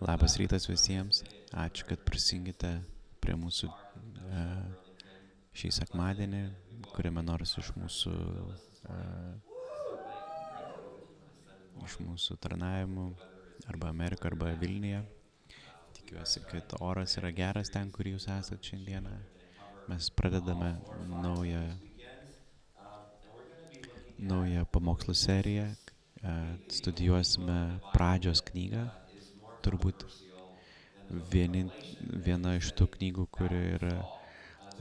Labas rytas visiems. Ačiū, kad prisijungėte prie mūsų šį sekmadienį, kuriame nors iš mūsų tarnavimų, arba Amerikoje, arba Vilniuje. Tikiuosi, kad oras yra geras ten, kur jūs esate šiandieną. Mes pradedame naują pamokslų seriją. Studijuosime pradžios knygą. Turbūt viena iš tų knygų, kuri yra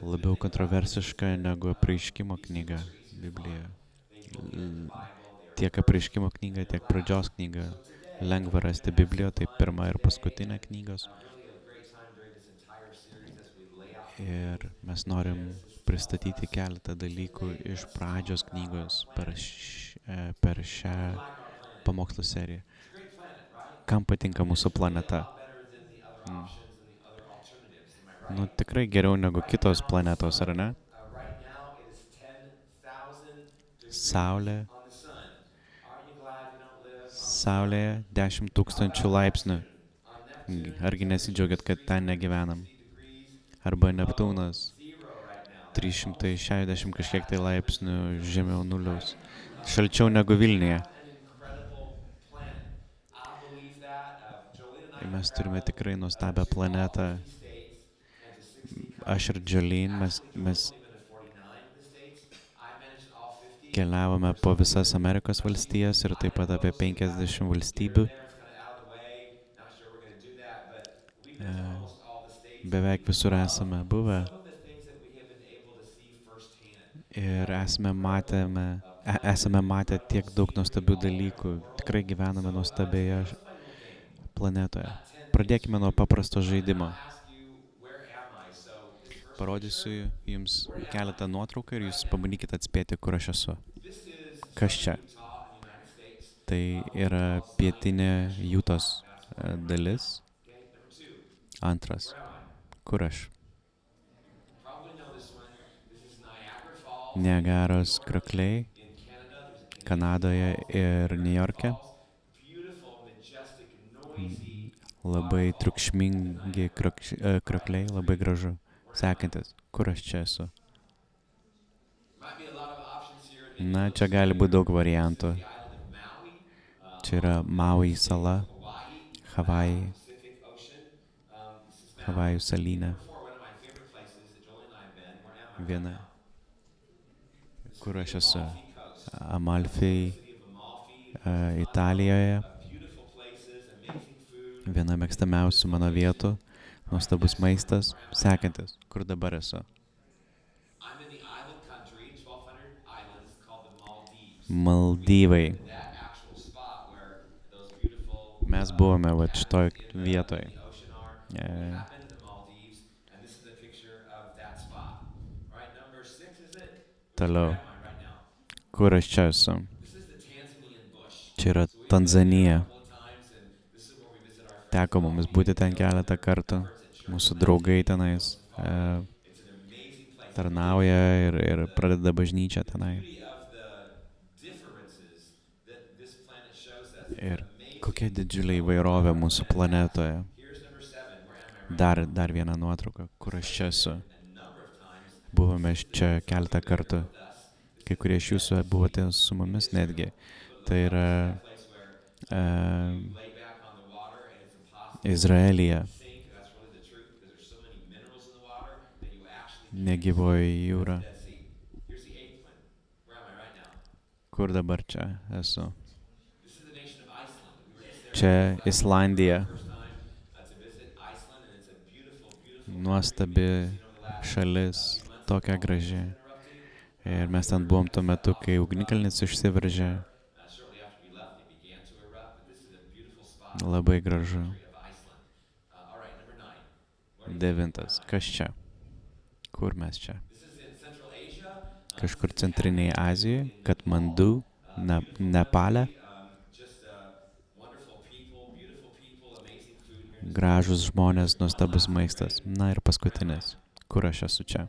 labiau kontroversiška negu apreiškimo knyga Biblijoje. Tiek apreiškimo knyga, tiek pradžios knyga lengva rasti Biblijoje, tai pirma ir paskutinė knygos. Ir mes norim pristatyti keletą dalykų iš pradžios knygos per šią pamokslų seriją. Kam patinka mūsų planeta? Nu, tikrai geriau negu kitos planetos, ar ne? Saulėje 10 000 laipsnių. Argi nesidžiaugiat, kad ten negyvenam? Arba Neptūnas 360 kažkiek tai laipsnių žemiau nuliaus. Šalčiau negu Vilniuje. Mes turime tikrai nuostabią planetą. Aš ir Jolene, mes keliavome po visas Amerikos valstijas ir taip pat apie 50 valstybių. Beveik visur esame buvę. Ir esame matę tiek daug nuostabių dalykų. Tikrai gyvename nuostabioje planetoje. Pradėkime nuo paprasto žaidimo. Parodysiu jums keletą nuotrauką ir jūs pabandykite atspėti, kur aš esu. Kas čia? Tai yra pietinė Jutos dalis. Antras. Kur aš? Niagaros kriokliai Kanadoje ir Niujorke. Labai triukšmingi kriokliai, labai gražu. Sekantis, kur aš čia esu? Na, čia gali būti daug variantų. Čia yra Maui sala, Havajų salyne. Viena. Kur aš esu? Amalfi, Italijoje. Viena mėgstamiausių mano vietų. Nuostabus maistas. Sekantis, kur dabar esu? Maldyvai. Mes buvome šitoj vietoj. Toliau. Kur aš čia esu? Čia yra Tanzanija. Teko mums būti ten keletą kartų. Mūsų draugai tenais tarnauja ir pradeda bažnyčią tenai. Ir kokia didžiulė įvairovė mūsų planetoje. Dar viena nuotrauka, kur aš čia esu. Buvome čia keletą kartų. Kai kurie iš jūsų buvote su mumis netgi. Tai yra Izraelyje. Negyvoji jūra. Kur dabar čia esu? Čia Islandija. Nuostabi šalis, tokia graži. Ir mes ten buvom tuo metu, kai ugnikalnis išsiveržė. Labai gražu. 9. Kas čia? Kur mes čia? Kažkur Centrinėje Azijoje, Katmandu, Nepale. Gražus žmonės, nuostabus maistas. Na ir paskutinis. Kur aš esu čia?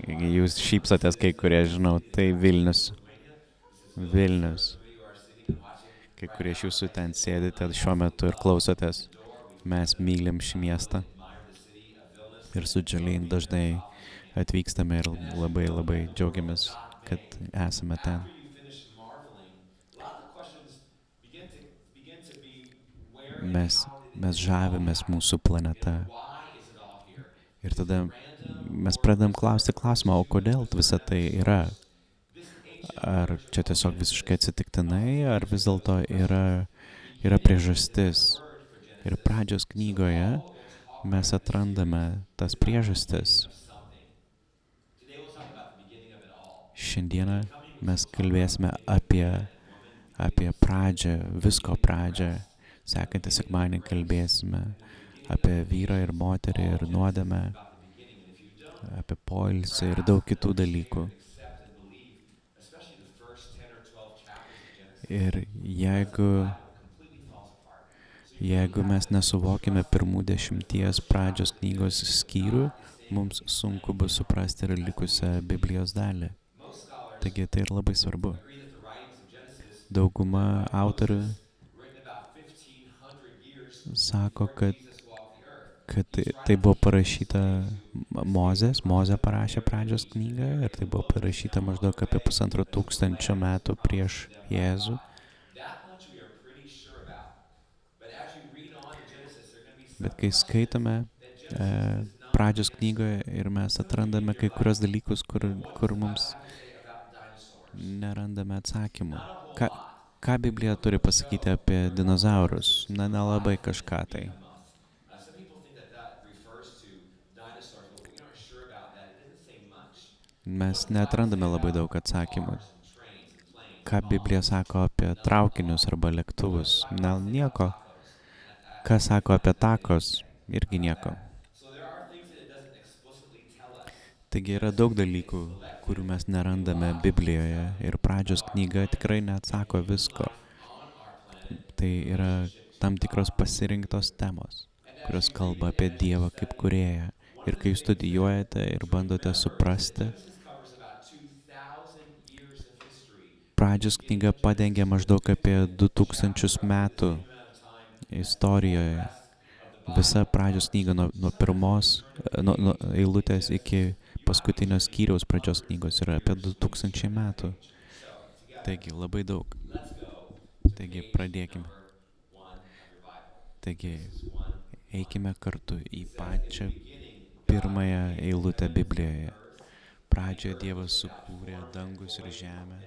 Jūs šypsotės kai kurie, žinau, tai Vilnius. kai kurie iš jūsų ten sėdite šiuo metu ir klausotės. Mes mylim šį miestą ir su Jolene dažnai atvykstame ir labai labai džiaugiamės, kad esame ten. Mes žavimės mūsų planeta. Ir tada mes pradedam klausti klausimą, o kodėl visa tai yra? Ar čia tiesiog visiškai atsitiktinai, ar vis dėlto yra priežastis? Ir pradžios knygoje mes atrandame tas priežastis. Šiandieną mes kalbėsime apie pradžią, visko pradžią. Sekantį sekmadienį kalbėsime apie vyrą ir moterį ir nuodėmę, apie poilsį ir daug kitų dalykų. Ir jeigu mes nesuvokime pirmų 10 pradžios knygos skyrių, mums sunku bus suprasti ir likusią Biblijos dalį. Taigi tai ir labai svarbu. Dauguma autorių sako, kad tai buvo parašyta Mozė parašė pradžios knygą ir tai buvo parašyta maždaug apie 1500 metų prieš Jėzų. Bet kai skaitome pradžios knygoje ir mes atrandame kai kurios dalykus, kur mums nerandame atsakymų. Ką Biblija turi pasakyti apie dinozaurus? Nelabai kažką tai. Mes neatrandame labai daug atsakymų. Ką Biblija sako apie traukinius arba lėktuvus? Nieko. Ką sako apie takos? Irgi nieko. Taigi yra daug dalykų, kurių mes nerandame Biblijoje ir pradžios knyga tikrai neatsako visko. Tai yra tam tikros pasirinktos temos, kurios kalba apie Dievą kaip kūrėją. Ir kai studijuojate ir bandote suprasti, pradžios knyga padengia maždaug apie 2000 metų istorijoje. Visa pradžios knyga nuo pirmos eilutės iki paskutinio skyriaus pradžios knygos yra apie 2000 metų. Taigi labai daug. Taigi pradėkime. Taigi eikime kartu į pačią pirmąją eilutę Biblijoje. Pradžioje Dievas sukūrė dangus ir žemę.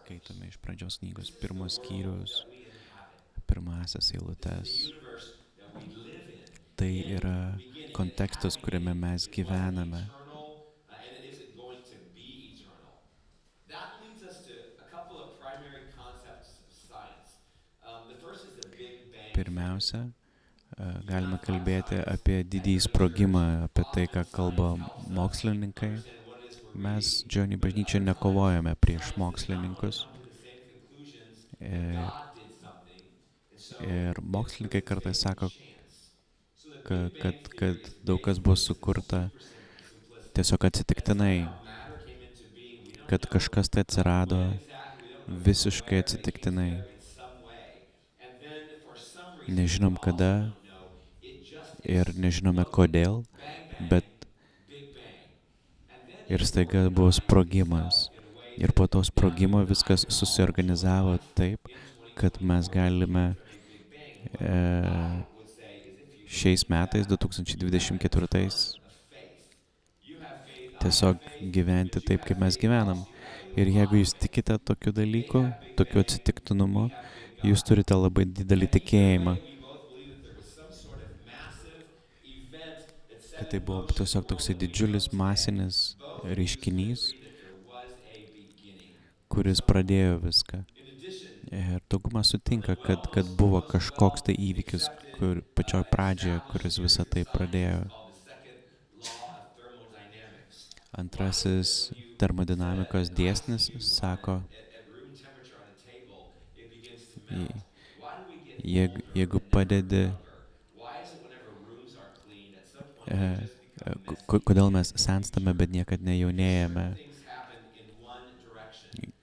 Skaitome iš pradžios knygos pirmos skyrius, pirmasias eilutes. Tai yra kontekstas, kuriame mes gyvename. Pirmiausia, galime kalbėti apie didįjį sprogimą, apie tai, ką kalba mokslininkai. Mes Džioni bažnyčia nekovojame prieš mokslininkus. Ir mokslininkai kartais sako, kad daug kas buvo sukurta tiesiog atsitiktinai, kad kažkas tai atsirado visiškai atsitiktinai. Nežinom kada ir nežinome kodėl, bet ir staiga buvo sprogimas. Ir po to sprogimo viskas susiorganizavo taip, kad mes galime šiais metais, 2024, tiesiog gyventi taip, kaip mes gyvenam. Ir jeigu jūs tikite tokiu dalyku, tokiu atsitiktinumu, jūs turite labai didelį tikėjimą. Kad tai buvo tiesiog toksai didžiulis masinis reiškinys, kuris pradėjo viską. Ir dauguma sutinka, kad buvo kažkoks tai įvykis, kur pačioj pradžioje, kuris visą tai pradėjo. Antrasis termodinamikos dėsnis sako, jeigu padedi e, kodėl mes senstame, bet niekad nejaunėjame.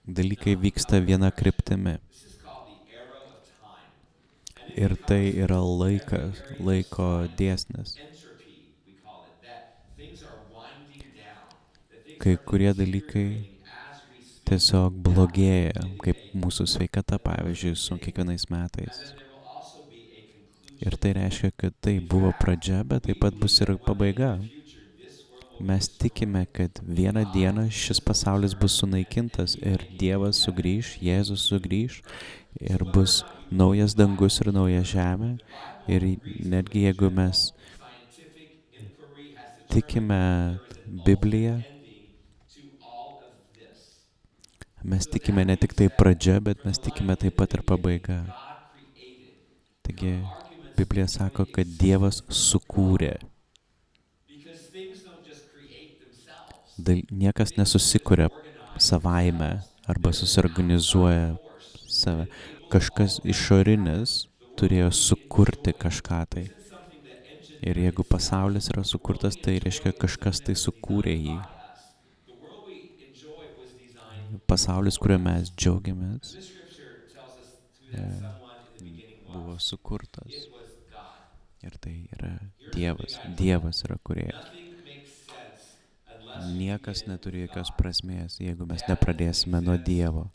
Dalykai vyksta viena kryptimi. Ir tai yra laikas, laiko dėsnis. Kai kurie dalykai tiesiog blogėja, kaip mūsų sveikata, pavyzdžiui, su kiekvienais metais. Ir tai reiškia, kad tai buvo pradžia, bet taip pat bus ir pabaiga. Mes tikime, kad vieną dieną šis pasaulis bus sunaikintas ir Dievas sugrįš, Jėzus sugrįš ir bus naujas dangus ir nauja žemė. Ir netgi jeigu mes tikime Bibliją, mes tikime ne tik tai pradžia, bet mes tikime taip pat ir pabaiga. Taigi Biblija sako, kad Dievas sukūrė. Niekas nesusikuria savaime arba susiorganizuoja save. Kažkas išorinis turėjo sukurti kažką tai. Ir jeigu pasaulis yra sukurtas, tai reiškia kažkas tai sukūrė jį. Pasaulis, kuriuo mes džiaugiamės, buvo sukurtas. Ir tai yra Dievas. Dievas yra kūrėjas. Niekas neturi jokios prasmės, jeigu mes nepradėsime nuo Dievo.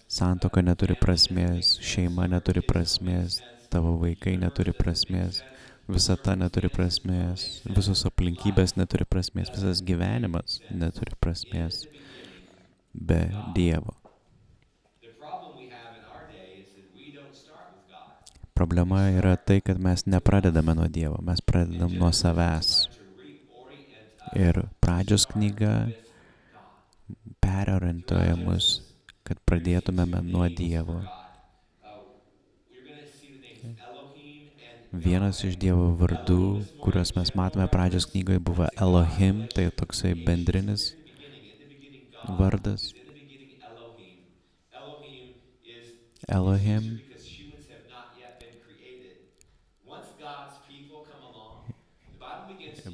Santuoka neturi prasmės, šeima neturi prasmės, tavo vaikai neturi prasmės, visata neturi prasmės, visos aplinkybės neturi prasmės, visas gyvenimas neturi prasmės be Dievo. Problema yra tai, kad mes nepradedame nuo Dievo, mes pradedam nuo savęs. Ir pradžios knyga perorientuoja mus, kad pradėtumėme nuo Dievo. Vienas iš Dievo vardų, kuriuos mes matome pradžios knygoje, buvo Elohim, tai toksai bendrinis vardas. Elohim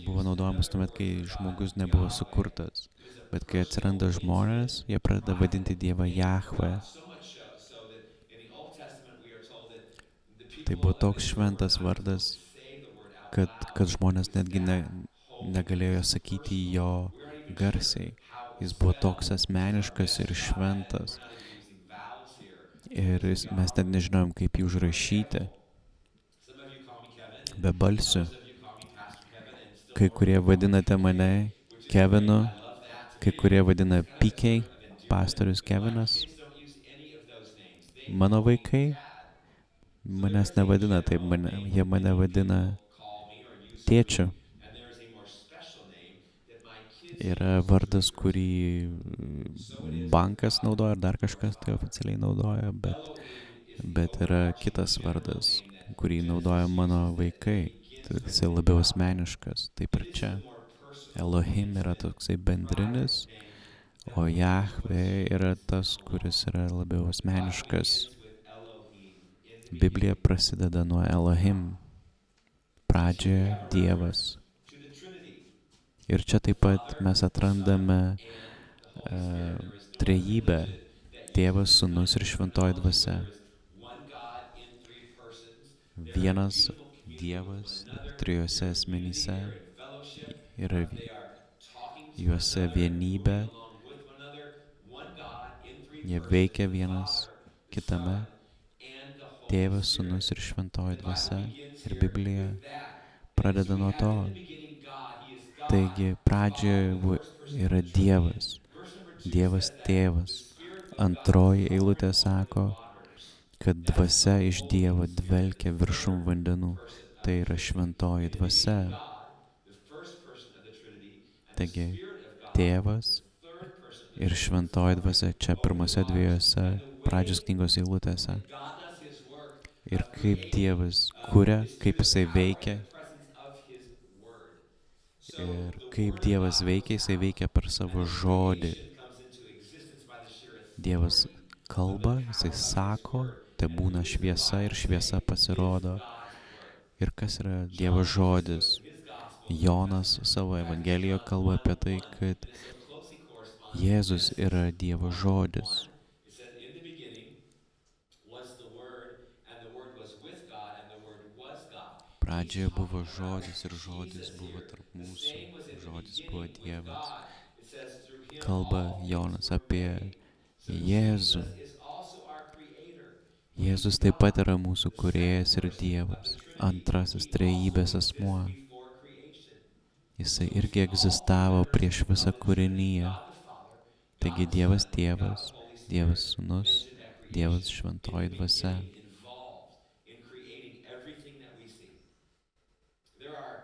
buvo naudojamas tuomet, kai žmogus nebuvo sukurtas. Bet kai atsiranda žmonės, jie pradeda vadinti Dievą Jahve. Tai buvo toks šventas vardas, kad žmonės netgi negalėjo sakyti jo garsiai. Jis buvo toks asmeniškas ir šventas. Ir mes net nežinojom, kaip jį užrašyti. Be balsių. Kai kurie vadinate mane Kevinu, kai kurie vadina PK, pastorius Kevinas. Mano vaikai manęs nevadina taip, jie mane vadina tėčiu. Yra vardas, kurį bankas naudoja, ar dar kažkas tai oficialiai naudoja, bet yra kitas vardas, kurį naudoja mano vaikai. Tai jisai labiau asmeniškas, taip ir čia. Elohim yra toksai bendrinis, o Jahve yra tas, kuris yra labiau asmeniškas. Biblija prasideda nuo Elohim, pradžioje Dievas. Ir čia taip pat mes atrandame trejybę, Tėvas, Sūnus ir Šventoji Dvasia. Vienas Dievas trijose asmenyse yra juose vienybė, jie veikia vienas kitame, Tėvas, Sūnus ir Šventoji Dvasia. Ir Biblija pradeda nuo to. Taigi pradžioje yra Dievas, Dievas Tėvas. Antroji eilutė sako, kad dvasia iš Dievo dvelkia viršum vandenų. Tai yra Šventoji Dvasia. Taigi Tėvas ir Šventoji Dvasia čia pirmose dviejose pradžios knygos eilutėse. Ir kaip Dievas kuria, kaip Jisai veikia. Ir kaip Dievas veikia, Jisai veikia per savo žodį. Dievas kalba, Jisai sako, te būna šviesa ir šviesa pasirodo. Ir kas yra Dievo žodis? Jonas savo Evangelijoje kalba apie tai, kad Jėzus yra Dievo žodis. In the beginning was the Word, and the Word was with God, and the Word was God. He's Pradžioje buvo talking about žodis ir žodis Jesus buvo here. tarp The mūsų, same was in the žodis buvo beginning with Dievas. God. It says through him Kalba all things Jonas were apie made. So Jėzų. Jesus is also our creator. He's Jėzus taip pat God, yra mūsų the second kūrėjas ir person of the Dievas, Trinity. antrasis He also trejybės exists asmuo. before creation. Jisai So we irgi see all three egzistavo members prieš visą of the Trinity, kūrinyje. God the Father, God Taigi the Son, Dievas and God the Tėvas, Holy Spirit, Dievas Sūnus, mentioned at Dievas creation, in the Šventoji Dvasia. beginning, involved in creating everything that we see. There are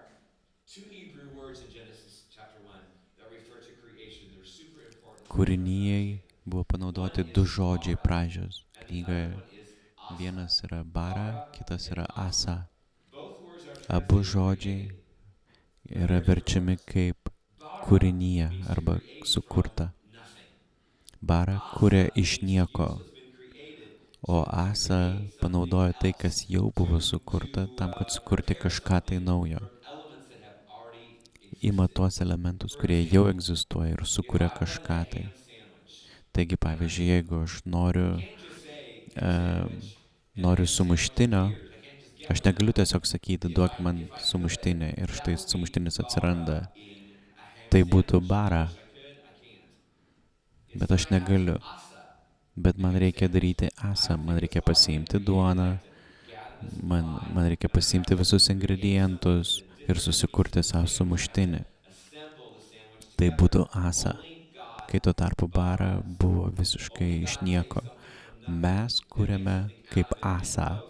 two Hebrew words in Genesis chapter 1 that refer to creation. They're super important for us to Kūrinyjei understand. buvo One panaudoti du is žodžiai bara, pradžios and the other knygoje. one is asa. Vienas yra bara, Bara kitas and yra asa. asa. Both words are Abu translated žodžiai created, but yra they're different verčiami words. kaip Bara kūrinyje means to arba create from sukurta. nothing. Bara kuria Asa iš means to use nieko, what's been created o to asa create something panaudoja tai, else, kas jau buvo to sukurta, tam, kad sukurti prepare kažką tai something naujo. from elements that have already Ima existed. tuos elementus, For kurie jau example, egzistuoja ir if sukuria I wanted a kažką tai. ham sandwich, Taigi, and pavyzdžiui, jeigu aš I noriu, can't just say ham um, sandwich, and the noriu ham sandwich sumuštinio, appears. I can't just get aš one that negaliu way. tiesiog sakyti, duok man If I could, sumuštinį ir that štai would be sumuštinis atsiranda. bara-ing a ham Tai būtų sandwich. I bara, wish I could, I can't. bet Instead, aš I have to negaliu. asa Bet a man ham reikia sandwich. daryti I asą, have to man take reikia what's already pasiimti created. I duoną, have to gather the supplies, man reikia and I have pasiimti to visus create something ingredientus that's been ir different that needs susikurti to savo be there. I have to sumuštinį. assemble the sandwich Tai together. būtų asa, Only God kai tuo tarpu bara bara us. buvo visiškai Only iš God takes nieko. something from nothing Mes and makes kūrėme something kaip out of it, and asa both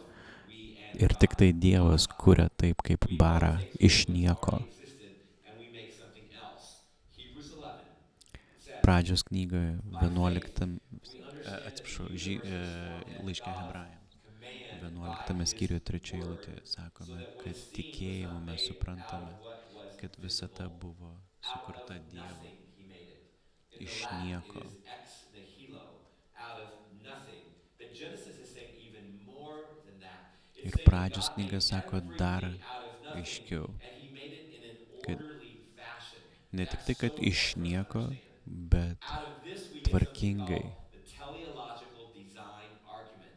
we and ir tik God tai Dievas asa. kūrė taip kaip We both bara take iš something that's nieko. already existed and we make something else. Hebrews 11 says, Pradžios knygoje by faith 11, we understand that atsiprašau, the universe was formed at laiške God's Hebrajams. command by 11 his skyriuje 3 word, eilutėje so sakome, that what kad is seen was tikėjimu not mes made out suprantame, of what was kad visata visible. buvo Out sukurta of Dievo nothing he made it. In the iš Latin nieko. it is ex nihilo, out of nothing. But Genesis is saying even more than that. It's Ir saying that Pradžios God knyga made sako dar everything out of nothing, aiškiau, and he made it in an kad orderly fashion. ne tik That's tai, so kad iš important for us to nieko, understand. bet Out of this we get something tvarkingai. called the teleological design argument.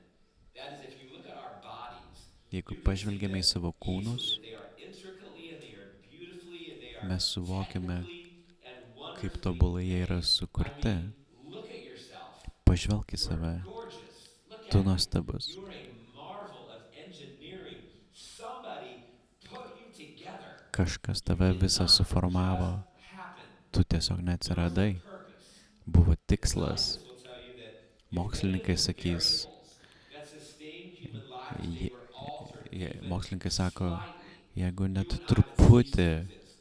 That is, if you look at our bodies, Jeigu you can see pažvelgiame į that savo easily kūnus, that they are intricately and they are beautifully and they are mes suvokiame, technically and kaip wonderfully tobulai jie yra made. sukurti. Look at yourself. Pažvelk į You save, are gorgeous. Look tu at you. nuostabus. You are a marvel of engineering. Somebody put you together. Kažkas tave visą suformavo, Just happen. tu tiesiog neatsiradai. There was a purpose. Buvo tikslas. Scientists will tell you that if Mokslininkai any of the sakys, variables that sustain human life, they jie- were altered even mokslininkai sako, slightly, jeigu net you would not have ceased truputį to exist.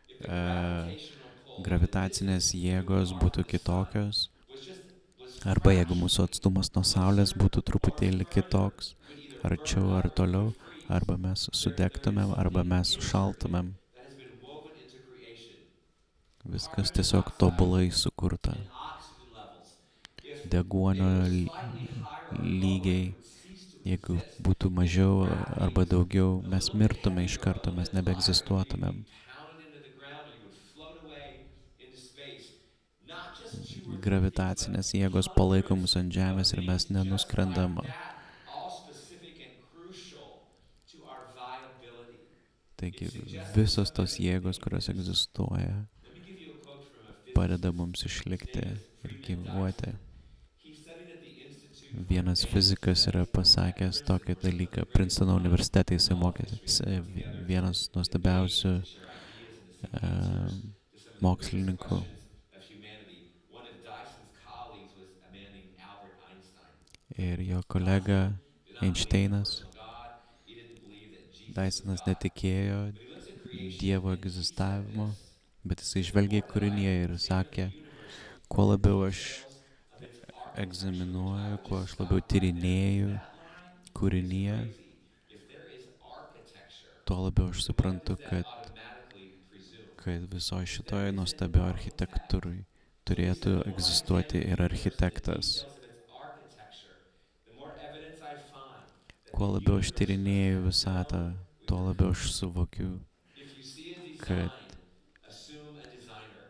If the gravitational pull of the gravitacinės distance jėgos from būtų Mars to the Sun kitokios, was arba jeigu fractional, mūsų atstumas nuo Saulės būtų truputėlį kitoks, arčiau ar toliau, arba mes sudegtumėm, arba mes sušaltumėm. that has been woven into creation. Viskas tiesiog tobulai sukurta. And oxygen levels. If Deguonio they were slightly higher or lower, lygiai, it would cease to jeigu exist. būtų mažiau arba daugiau, mes mirtume iš karto, mes nebeegzistuotumėm. Pounded into the ground, or you would float away into space. Not just 2 or 3 Gravitacinės jėgos but palaiko mus hundreds ant žemės ir of mes things just nenuskrendam. like that, all specific and crucial to our viability. Taigi visos tos jėgos, kurios egzistuoja, Let me give you a quote from a physicist. padeda mums išlikti ir gyvuoti. He studied at the Institute for Vienas fizikas yra pasakęs tokį dalyką. Princetono universitete jisai mokėsi, vienas nuostabiausių mokslininkų. of humanity. One of Dyson's colleagues was a man named Albert Einstein. Ir jo kolega Einšteinas, God, he didn't believe that Jesus Dysonas was God. netikėjo But he looked at creation Dievo and he said egzistavimo, this, bet jisai žvelgia į kūrinyje ir sakė, universe kuo labiau aš of its egzaminuoju, kuo aš labiau tyrinėju kūrinyje, crazy. If there is architecture, tuo labiau aš suprantu, that kad automatically presume visoje šitoje nuostabioje architektūrai turėtų egzistuoti ir architektas. details of its architecture, the more evidence I find that Kuo the labiau aš universe tyrinėju was visatą, tuo labiau aš suvokiu, If you see a kad, design, assume a designer.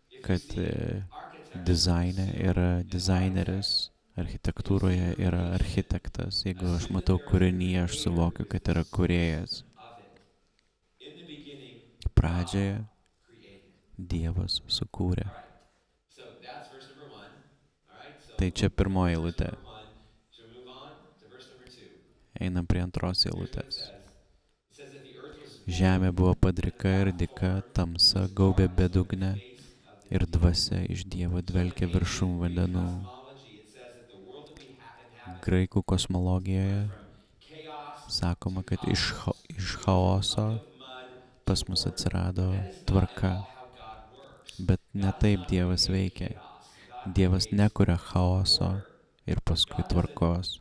If you kad see architect, dizaine assume yra an dizaineris, architect. architektūroje yra architektas. Jeigu aš matau kūrinį, aš suvokiu, kad yra kūrėjas. Of it. In the beginning, Pradžioje God created. Dievas sukūrė. All right. So that's verse number 1. All right. So Tai čia pirmoji verse eilutė. number 1. So we move on to verse number 2. Einam prie antros Here's what it eilutės. says. It says that the earth was Žemė buvo void, padrika ir dika, tamsa gaubė bedugnę ir dvasia iš Dievo dvelkė viršum vandenų. Graikų kosmologijoje sakoma, kad iš chaoso pas mus atsirado tvarka. Bet ne taip Dievas veikia. Dievas nekuria chaoso ir paskui tvarkos.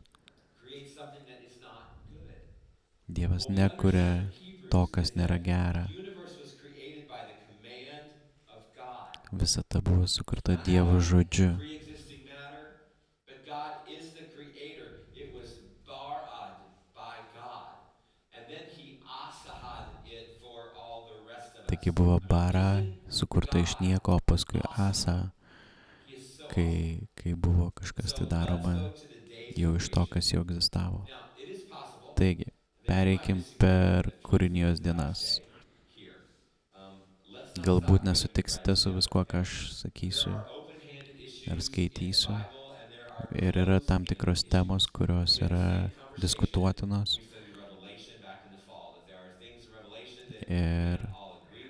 Dievas nekuria to, kas nėra gera. Visata buvo sukurta Dievo žodžiu. Taigi buvo bara, sukurta iš nieko, o paskui asa, kai buvo kažkas tai daroma jau iš to, kas jau egzistavo. Taigi, pereikim per kūrinijos dienas. Galbūt nesutiksite su viskuo, ką aš sakysiu ar skaitysiu. Ir yra tam tikros temos, kurios yra diskutuotinos. Ir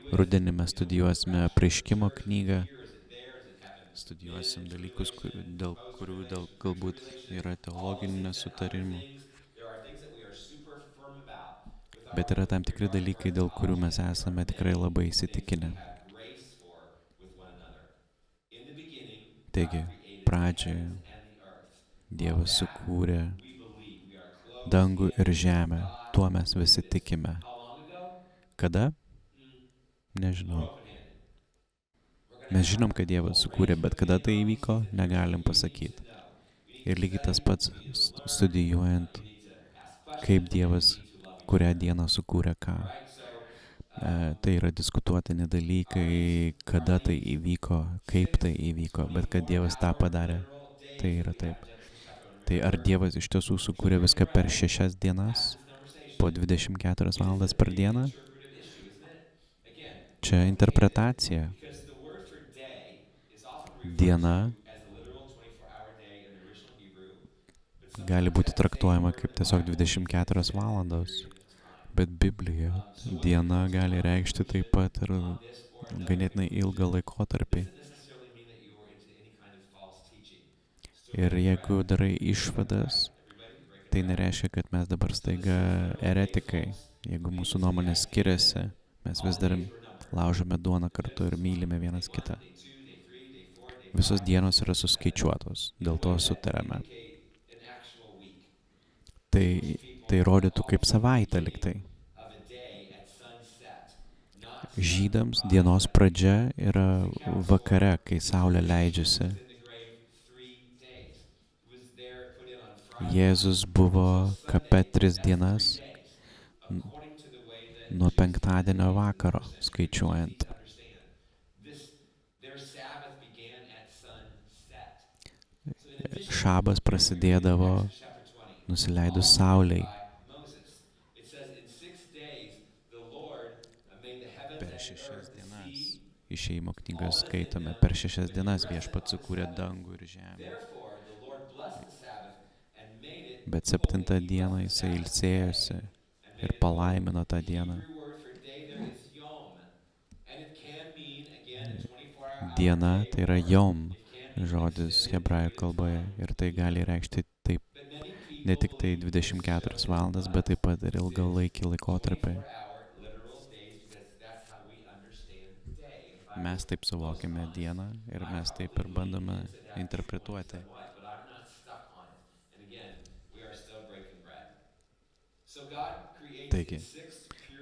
rudenį mes studijuosime Apreiškimo knygą. Studijuosim dalykus, dėl kurių galbūt yra teologinių nesutarimų. Bet yra tam tikri dalykai, dėl kurių mes esame tikrai labai įsitikinę. Taigi, pradžioje Dievas sukūrė dangų ir žemę. Tuo mes visi tikime. Kada? Nežinau. Mes žinom, kad Dievas sukūrė, bet kada tai įvyko, negalim pasakyti. Ir lygiai tas pats studijuojant, kaip Dievas kurią dieną sukūrė ką. Tai yra diskutuotini dalykai, kada tai įvyko, kaip tai įvyko, bet kad Dievas tą padarė, tai yra taip. Tai ar Dievas iš tiesų sukūrė viską per 6 dienas, po 24 valandas per dieną? Čia interpretacija. Diena gali būti traktuojama kaip tiesiog 24 valandos. Bet Biblijoje diena gali reikšti taip pat ir ganėtinai ilgą laikotarpį. Ir jeigu darai išvadas, tai nereiškia, kad mes dabar staiga eretikai. Jeigu mūsų nuomonės skiriasi, mes vis dar laužome duoną kartu ir mylime vienas kitą. Visos dienos yra suskaičiuotos, dėl to sutarėme. Tai rodytų kaip savaitę liktai. Žydams dienos pradžia yra vakare, kai saulė leidžiasi. Jėzus buvo kape 3 dienas nuo penktadienio vakaro skaičiuojant. Šabas prasidėdavo nusileidus saulei. Per 6 dienas, Išėjimo knygas skaitome, per 6 dienas Viešpats sukūrė dangų ir žemę. Bet 7 dieną jisai ilsėjosi ir palaimino tą dieną. Diena tai yra jom žodis hebrajų kalboje ir tai gali reikšti taip ne tik tai 24 valandas, bet taip pat ir ilgalaikį laikotarpį. Mes taip suvokime dieną ir mes taip ir bandome interpretuoti. Taigi,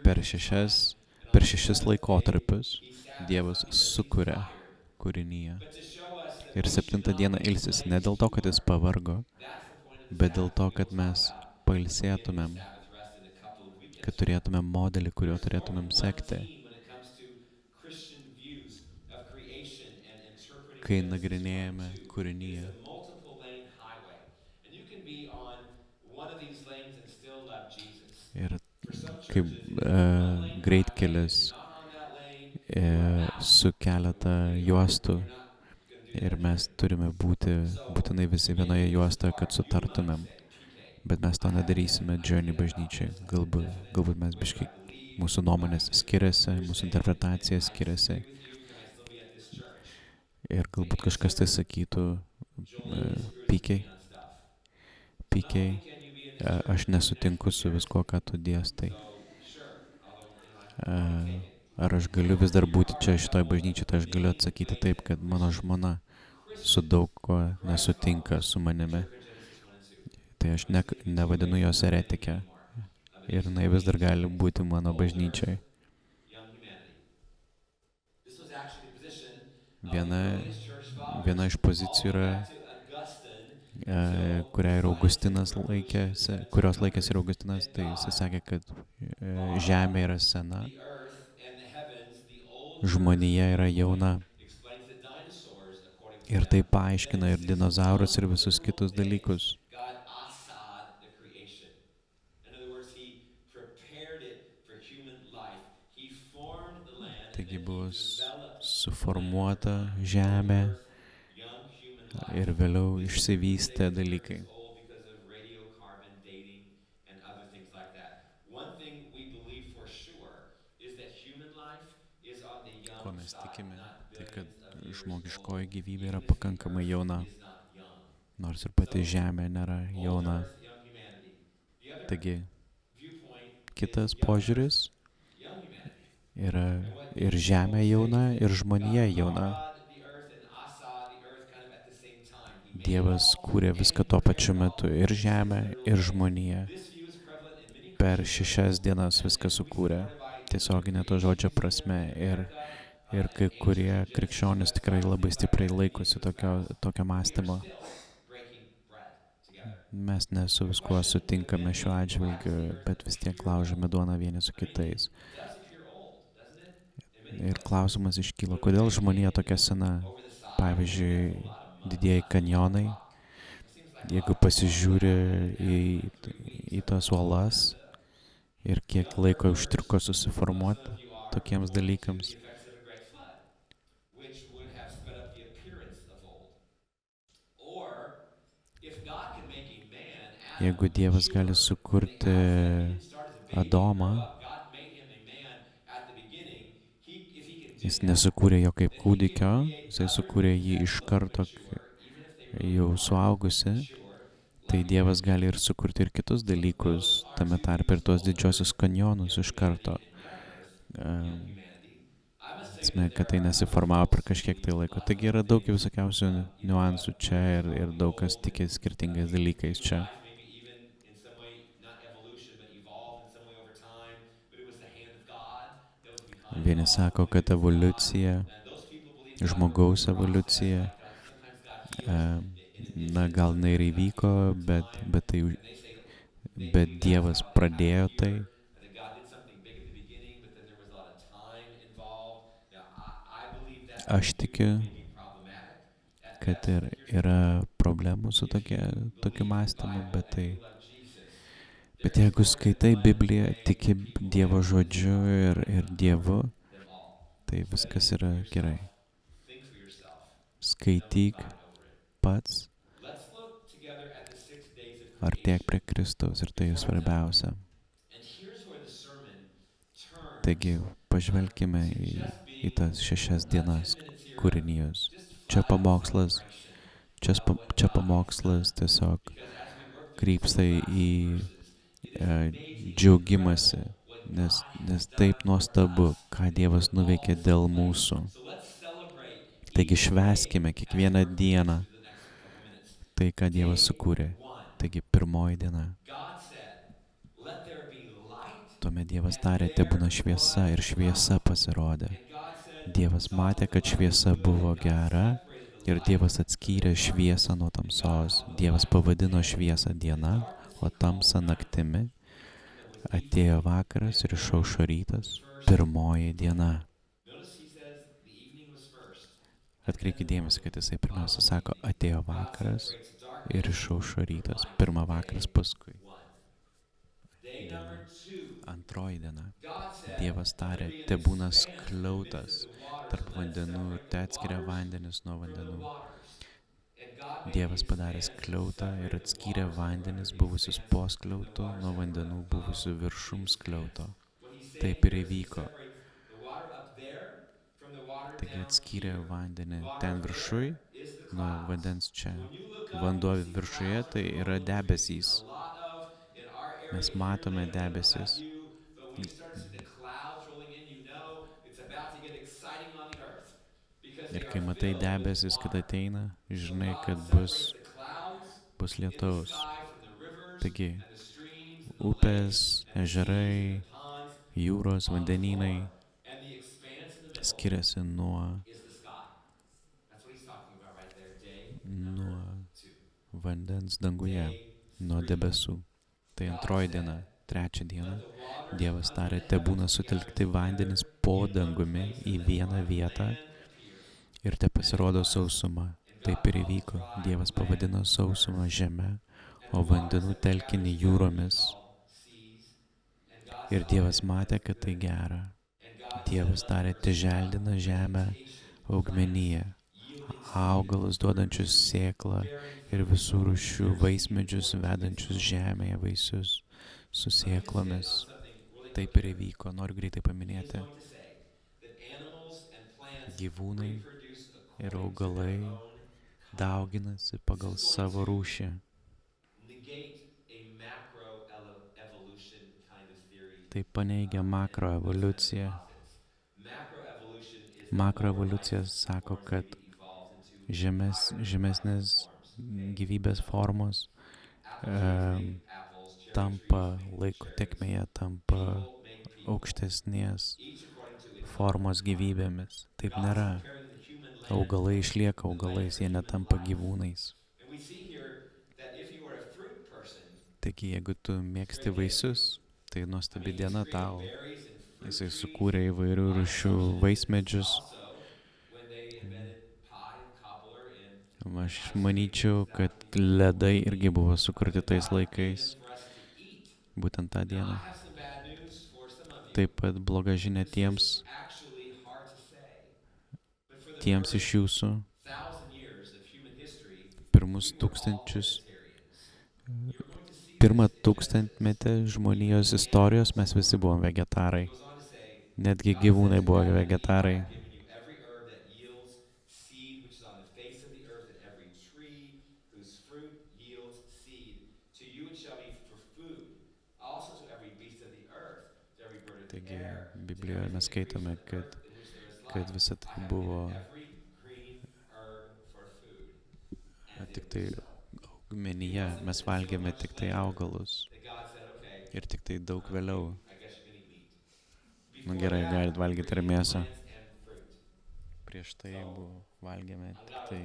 per šešis laikotarpius Dievas sukuria kūrinyje. Ir 7 dieną ilsisi ne dėl to, kad jis pavargo, bet dėl to, kad mes pailsėtumėm, kad turėtumėm modelį, kuriuo turėtumėm sekti. kai Genesis 1 and nagrinėjame 2, it is kūrinyje. a multiple lane highway. And you can be on one of these lanes and still love Jesus. Ir For some kaip churches, it is a one-lane highway. greitkelis If you're not on that lane, you are out. su keletą juostų You're not going to do ir that mes journey. turime būti būtinai visi vienoje Maybe this is juostoje, kad hard. You might sutartumėm. say, PK, Bet mes to I have to nedarysime say Journey about bažnyčiai. this. I have a Galbūt mes definite way biškai that I believe, mūsų but I nuomonės skiriasi, You're mūsų saying, interpretacija can I skiriasi. disagree with you? Can I still be at this church? Ir galbūt kažkas tai sakytų, Joel disagrees with pykiai, me on stuff. Not pykiai, only can you be in this church, aš nesutinku su viskuo, ką tu dėstai. so sure, although I take it. Ar aš galiu vis dar būti čia šitoj bažnyčiai, tai aš galiu atsakyti taip, kad mano žmona su daug kuo nesutinka su manimi. Tai aš nevadinu jos eretike. Ir jinai vis dar gali būti mano bažnyčiai. Viena iš pozicijų yra, kurią ir Augustinas laikėsi, kurios laikėsi ir Augustinas, tai jis sakė, kad žemė yra sena, žmonija yra jauna. Ir tai paaiškina ir dinozaurus, ir visus kitus dalykus. Taigi buvo suformuota žemė ir vėliau išsivystė dalykai. Ko mes tikime, tai kad žmogiškoji gyvybė yra pakankamai jauna, nors ir pati žemė nėra jauna. Taigi, kitas požiūris yra ir žemė jauna, ir žmonija jauna. Dievas kūrė viską tuo pačiu metu, ir žemę, ir žmoniją. Per 6 dienas viską sukūrė, tiesioginė to žodžio prasme. Ir kai kurie krikščionys tikrai labai stipriai laikosi tokio mąstymo. Mes ne su viskuo sutinkame šiuo atžvilgiu, bet vis tiek laužome duoną vieni su kitais. Ir klausimas iškyla, kodėl žmonija tokia sena? Pavyzdžiui, didieji kanjonai, jeigu pasižiūri į tas uolas ir kiek laiko užtruko susiformuoti tokiems dalykams. Jeigu Dievas gali sukurti Adomą, jis nesukūrė jo kaip kūdikio, jisai sukūrė jį iš karto jau suaugusi, tai Dievas gali ir sukurti ir kitus dalykus, tame tarpe ir tuos didžiosius kanjonus iš karto. Kad tai nesiformavo per kažkiek tai laiko. Taigi yra daug visokiausių niuansų čia ir daug kas tiki skirtingais dalykais čia. Vieni sako, kad evoliucija, žmogaus evoliucija, gal ir įvyko, bet Dievas pradėjo tai. Aš tikiu, kad yra problemų su tokiu mąstymu, bet jeigu skaitai Bibliją, tiki Dievo žodžiu ir Dievu, tai viskas yra gerai. Skaityk pats, artėk prie Kristaus ir tai svarbiausia. Taigi, pažvelkime į tas 6 dienas kūrinijos. Čia pamokslas tiesiog krypsta į džiaugimąsi, nes taip nuostabu, ką Dievas nuveikė dėl mūsų. Taigi švęskime kiekvieną dieną tai, ką Dievas sukūrė. Taigi pirmoji diena. Tuomet Dievas tarė, tebūna šviesa, ir šviesa pasirodė. Dievas matė, kad šviesa buvo gera, ir Dievas atskyrė šviesą nuo tamsos. Dievas pavadino šviesą diena, o tamsą naktimi. Atėjo vakaras ir išaušo rytas, pirmoji diena. Atkreipkite dėmesį, kad jisai pirmiausia sako, atėjo vakaras God ir separates išaušo rytas. darkness Pirma from light. vakaras, paskui Day one. Day diena. number two, Antroji diena. God said, Dievas "Let there tarė, be an tebūna expanse in the midst of skliautas the waters, tarp and let it vandenų ir separate te the atskiria waters vandenis nuo from the vandenų. waters." And God made the Dievas padarė expanse and skliautą ir separated the atskyrė waters that were under vandenis the buvusius expanse po and the skliautu waters nuo that were vandenų above buvusių the viršum expanse. skliauto. What he's saying Taip ir here is he įvyko. separates the water up there from the water Taigi down atskyrė here. vandenį Water ten up viršui there is the nuo clouds. vandens čia. So when you look up, Vanduo you see viršuje clouds tai are yra overcast. debesys. A lot of in our area Mes here matome lately, I don't know debesis. about you, but when you start to see the clouds rolling in, you know it's about to get exciting on the earth because they Ir are kai matai filled with debesis, kad water. ateina, So žinai, God kad separates the clouds bus in the lietaus. sky from the rivers Taigi, and the streams and the upės, lakes and the seas ežerai, and the ponds jūros, on the vandenynai floor. And the expanse in the middle skiriasi nuo is the sky. That's what he's talking about right there. Day number 2. vandens danguje, Day nuo 3. debesų. Tai antroji diena, trečią dieną, Let the waters Dievas under tarė, the tebūna heavens sutelkti gather vandenis together po in one dangumi place, į and let vieną dry vietą land appear. ir te pasirodo sausuma. Taip ir įvyko. Dievas pavadino sausumą žeme, o vandenų telkinį jūromis. Ir Dievas matė, kad tai gera. Dievas tarė, te želdina žemę augmenyje, augalus duodančius sėklą ir visų rūšių vaismedžius vedančius žemėje vaisius su sėklomis. Taip ir įvyko. Noriu greitai paminėti. Gyvūnai ir augalai dauginasi pagal savo rūšį. Tai paneigia makroevoliuciją. Makroevoliucija sako, kad žemesnės gyvybės formos tampa laiko tekmėje, tampa aukštesnės formos gyvybėmis. Taip nėra. Augalai išlieka augalais, jie netampa gyvūnais. Taigi, jeigu tu mėgsti vaisius, tai nuostabi diena tau. Jisai sukūrė įvairių rūšių vaismedžius. Aš manyčiau, kad ledai irgi buvo sukurti tais laikais, būtent tą dieną. Taip pat bloga žinia tiems iš jūsų, pirmą tūkstantmetį žmonijos istorijos mes visi buvom vegetarai. Netgi gyvūnai buvo vegetarai. Taigi Biblijoje mes skaitome, kad visa tai buvo tik tai augmenyje, mes valgėme tik tai augalus ir tik tai daug vėliau. Gerai, galit valgyti ir mėsą. Prieš tai valgėme tik tai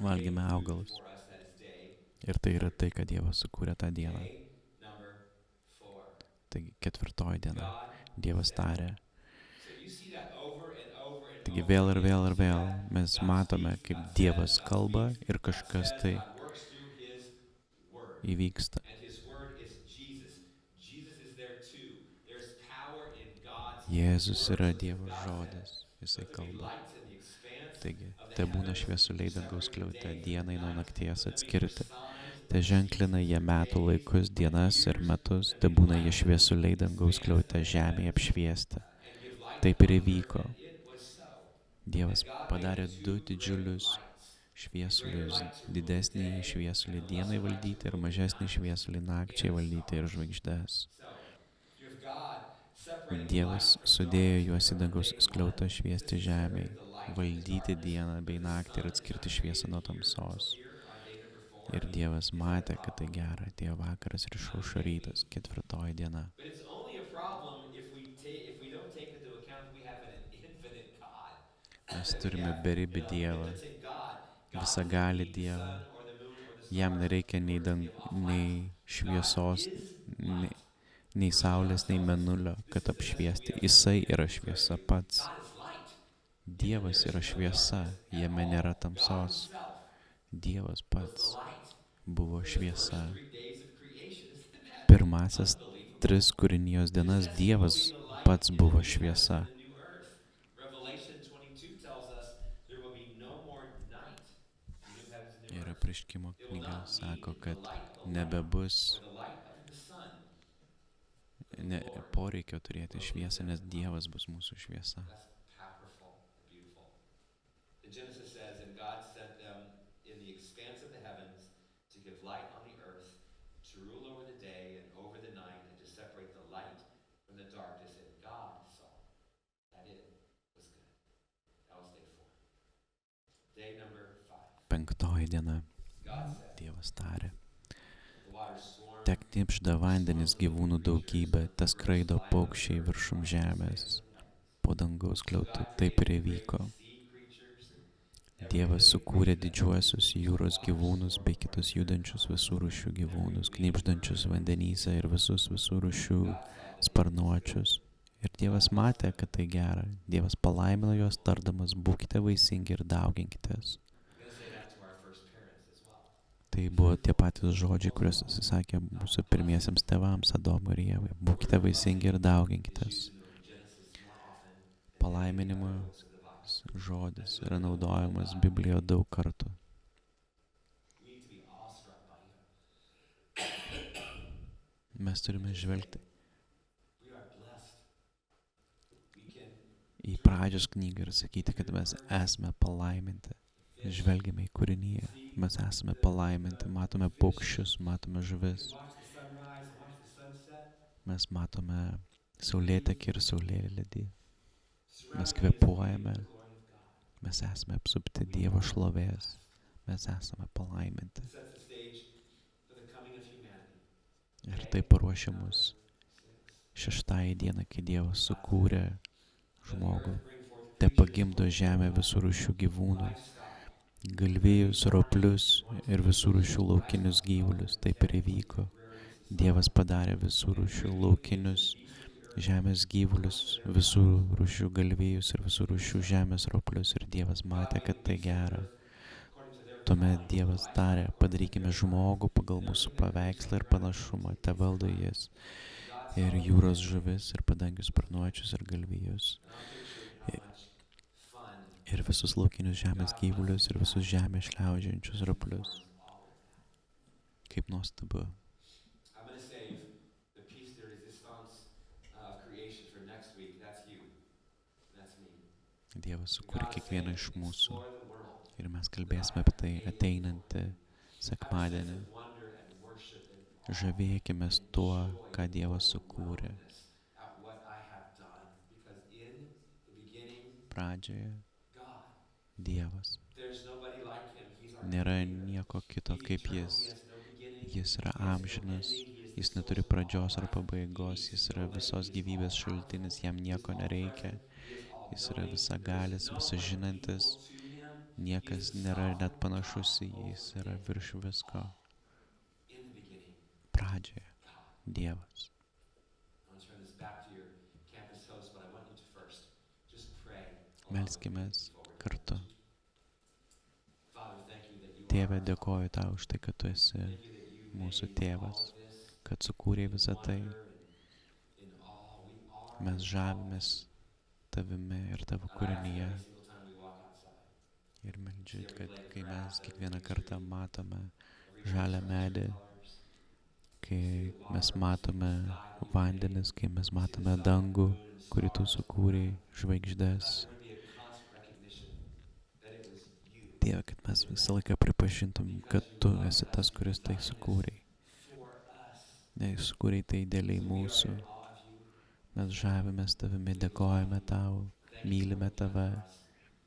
valgėme augalus. Ir tai yra tai, kad Dievas sukūrė tą dieną. Taigi ketvirtoji diena. Dievas tarė. Taigi vėl ir vėl ir vėl mes matome, kaip Dievas kalba ir kažkas tai įvyksta. Jėzus yra Dievo žodis, jisai kalba. Taigi, te būna šviesuliai dangaus skliaute dienai nuo nakties atskirti. Te ženklina jie metų laikus, dienas ir metus, te būna jie šviesuliai dangaus skliaute žemėje apšviesti. Taip ir įvyko. Dievas padarė 2 didžiulius šviesulius, didesnį šviesulį dienai valdyti ir mažesnį šviesulį nakčiai valdyti ir žvaigždes. Dievas sudėjo juos į dangaus skliautą šviesti žemėj, valdyti dieną bei naktį ir atskirti šviesą nuo tamsos. Ir Dievas matė, kad tai gera, atėjo vakaras ir išaušo rytas, ketvirtoji diena. Mes turime beribį Dievą, visagalį Dievą. Jam nereikia nei šviesos, nei saulės, nei mėnulio, kad apšviesti. Jisai yra šviesa pats. God is light, and Dievas there yra is no šviesa, darkness at jame all. nėra God tamsos. himself Dievas was the pats light buvo in the first šviesa. 3 days of creation. Isn't that Pirmasias unbelievable? 3 kūrinijos It dienas says he will be Dievas the light pats in the buvo new heavens šviesa. and the new earth. Revelation 22 tells us there will be no more night in the new heavens and new Ir earth. apreiškimo It will knyga not sako, need the kad light of a lamp nebebus or the light of the sun. For the Lord. poreikio turėti šviesą, nes Dievas bus mūsų šviesa. That's powerful and beautiful. And Genesis says, and God set them in the expanse of the heavens to give light on the earth, to rule over the day and over the night, and to separate the light from the darkness. And God saw that it was good. That was day 4. Day number 5. 5 diena. God said, Dievas tarė. the waters swarm, Te knibžda vandenis gyvūnų daugybė, tas skraido paukščiai viršum žemės, po dangaus kliautų. Taip ir įvyko. Dievas sukūrė didžiuosius jūros gyvūnus bei kitus judančius visų rūšių gyvūnus, knibždančius vandenyse ir visus visų rūšių sparnuočius. Ir Dievas matė, kad tai gera. Dievas palaimino juos tardamas, būkite vaisingi ir dauginkitės. I'm going to say that to our first parents as well. Tai buvo tie patys žodžiai, kuriuos jis sakė mūsų pirmiesiems tėvams, Adomui ir Ievai. Būkite vaisingi ir dauginkitės. Used in Genesis more often than Palaiminimo any other books of the Bible. žodis yra naudojamas Biblijoje daug kartų. We need to be awestruck by him. Mes turime žvelgti We are blessed. We can į pradžios knygą ir sakyti, kad mes esame palaiminti. Žvelgiame į kūrinyje, mes esame palaiminti, matome paukščius, matome žuvis, watch the sunrise, watch the sunset. mes matome saulėtekį ir saulėlydį, mes Surrounded kvėpuojame, by the glory of God. mes esame apsupti Dievo šlovės, mes esame palaiminti. It sets the stage for the coming of humanity. Ir tai paruošia mus 6 dieną, kai Dievas sukūrė žmogų. Te pagimdo žemė visų rūšių gyvūnų, galvijus, roplius ir visų rūšių laukinius gyvulius. Taip ir įvyko. Dievas padarė visų rūšių laukinius žemės gyvulius, visų rūšių galvijus ir visų rūšių žemės roplius. Ir Dievas matė, kad tai gera. Tuomet Dievas tarė, padarykime žmogų pagal mūsų paveikslą ir panašumą, te valdo jis. Ir jūros žuvis, ir padangių sparnuočius, ir galvijus. Ir visus laukinius žemės gyvulius, ir visus žemės šliaužiančius roplius. Kaip nuostabu. I'm going to save the piece de resistance of creation for next week. That's you. That's me. Dievas sukūrė God kiekvieną said, iš mūsų. explore the world. Ir mes kalbėsime apie tai ateinantį sekmadienį. Have a sense of wonder and worship and awe. Žavėkime tuo, ką Dievas sukūrė. At what I have done. Because in the beginning, Pradžioje God. Dievas. There's nobody like him. He's our Nėra creator. nieko kito He's kaip eternal. jis. He has no beginning. Jis yra He has no amžinas, ending. He is the jis neturi source of all pradžios ar life. pabaigos, He jis is yra all visos living. He is gyvybės all šaltinis, powerful. jam He is nieko all nereikia, present. He is all jis yra knowing. visagalis, There's no one visažinantis, equal to him. niekas nėra net panašus į jį, jis yra virš visko. In the beginning, Pradžioje God. Dievas. I want to turn this back to your campus host, but I want you to first just pray. Melskimės kartu. Father, thank you that you Tėve, are. dėkoju tau už tai, kad tu esi Thank you that you mūsų made tėvas, all of this kad sukūrė visą tai. wonder and in awe. We are Mes in awe. žavimės tavimi ir tavo God, I ask kūrinyje. every single time we walk outside, Ir meldžiu, kad kai mes kiekvieną kartą matome žalią medį, kai mes matome vandenis, kai mes matome dangų, kurį tu sukūrei, žvaigždės. there would be a constant recognition that it was you Dieve, kad mes visą laiką pripažintum, kad tu esi tas, kuris tai sukūrei. for us. Nes sukūrei tai dėliai So we are mūsų. in awe of you. Mes žavimės tavimi, dėkojame tau, Thank you mylime for what you've done tave, for us.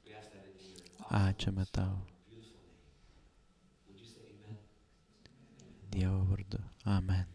We ask that in your awesome, ačiūme tau, beautiful name. Would you say amen? Dievo vardu. Amen.